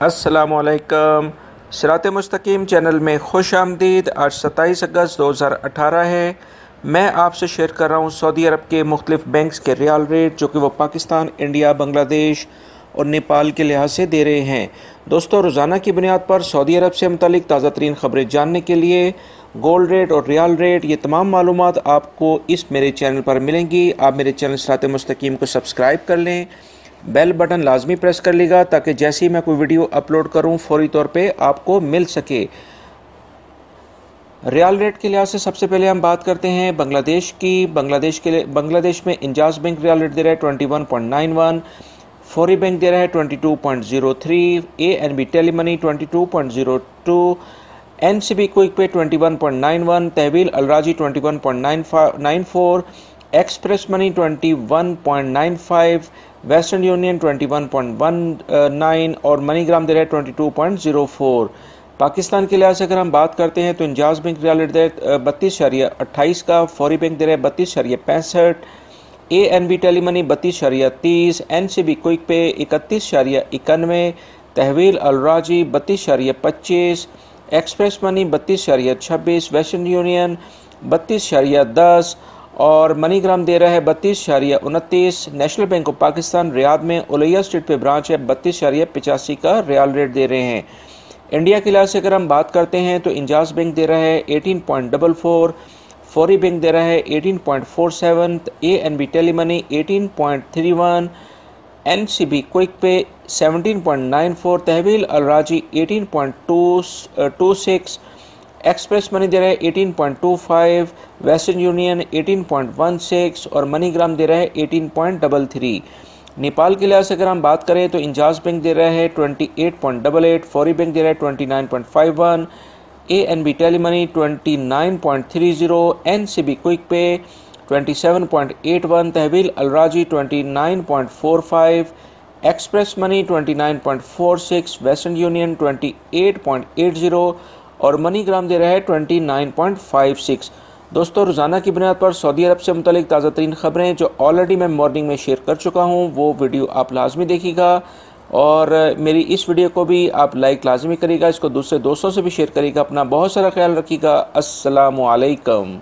अस्सलामुअलैकुम। सिरात मुस्तकीम चैनल में खुश आमदीद। आज 27 अगस्त 2018 है। मैं आपसे शेयर कर रहा हूँ सऊदी अरब के मुख्तलिफ बैंक्स के रियाल रेट जो कि वो पाकिस्तान, इंडिया, बांग्लादेश और नेपाल के लिहाज से दे रहे हैं। दोस्तों, रोज़ाना की बुनियाद पर सऊदी अरब से मुतालिक ताज़ा तरीन ख़बरें जानने के लिए गोल्ड रेट और रियाल रेट, ये तमाम मालूमात आपको इस मेरे चैनल पर मिलेंगी। आप मेरे चैनल सिरात मुस्तकीम को सब्सक्राइब कर लें, बेल बटन लाजमी प्रेस कर लीजिएगा ताकि जैसे ही मैं कोई वीडियो अपलोड करूं फौरी तौर पे आपको मिल सके। रियाल रेट के लिहाज से सबसे पहले हम बात करते हैं बांग्लादेश की। बांग्लादेश में इंजाज बैंक रियाल रेट दे रहा है 21.91, फौरी बैंक दे रहा है 22.03, ANB Telemoney 22.02, NCB Quick Pay 21.91, Tahweel Alrajhi 21.94, Express Money 21.95, Western Union 21.19 और मनीग्राम दे रहा है 22.04। पाकिस्तान के लिहाज से अगर हम बात करते हैं तो इंजाज बैंक रियाल रेट दे 32.28 का, फौरी बैंक दे रहा है 32.65, ANB Telemoney 32.30, NCB Quick Pay 31.91, Tahweel Alrajhi 32.25, Express Money 32.26, Western Union 32.10 और मनीग्राम दे रहा है 32.29। National Bank of Pakistan Riyadh में उलैया स्ट्रीट पे ब्रांच है, 32.85 का रियाल रेट दे रहे हैं। इंडिया के लिहाज से अगर हम बात करते हैं तो इंजाज बैंक दे रहा है 18.44, फौरी बैंक दे रहा है 18.47, ANB टेलीमनी 18.31, NCB क्विक पे 17.94, तहवील अलराजी 18.26, एक्सप्रेस मनी दे रहा है 18.25, वेस्टर्न यूनियन 18.16 और मनीग्राम दे रहा है 18.33। नेपाल के लिहाज से अगर हम बात करें तो इंजाज बैंक दे रहा है 28.88, फौरी बैंक दे रहा है 29.51, ANB Telemoney 29.30, NCB Quick Pay 27.81, Tahweel Alrajhi 29.45, Express Money 29.46, Western Union 28.80 और मनीग्राम दे रहा है 29.56। दोस्तों, रोज़ाना की बुनियाद पर सऊदी अरब से मुतालिक ताज़ा तरीन ख़बरें जो ऑलरेडी मैं मॉर्निंग में शेयर कर चुका हूँ वो वीडियो आप लाजमी देखिएगा और मेरी इस वीडियो को भी आप लाइक लाजमी करिएगा, इसको दूसरे दोस्तों से भी शेयर करिएगा। अपना बहुत सारा ख्याल रखिएगा। अस्सलामु अलैकुम।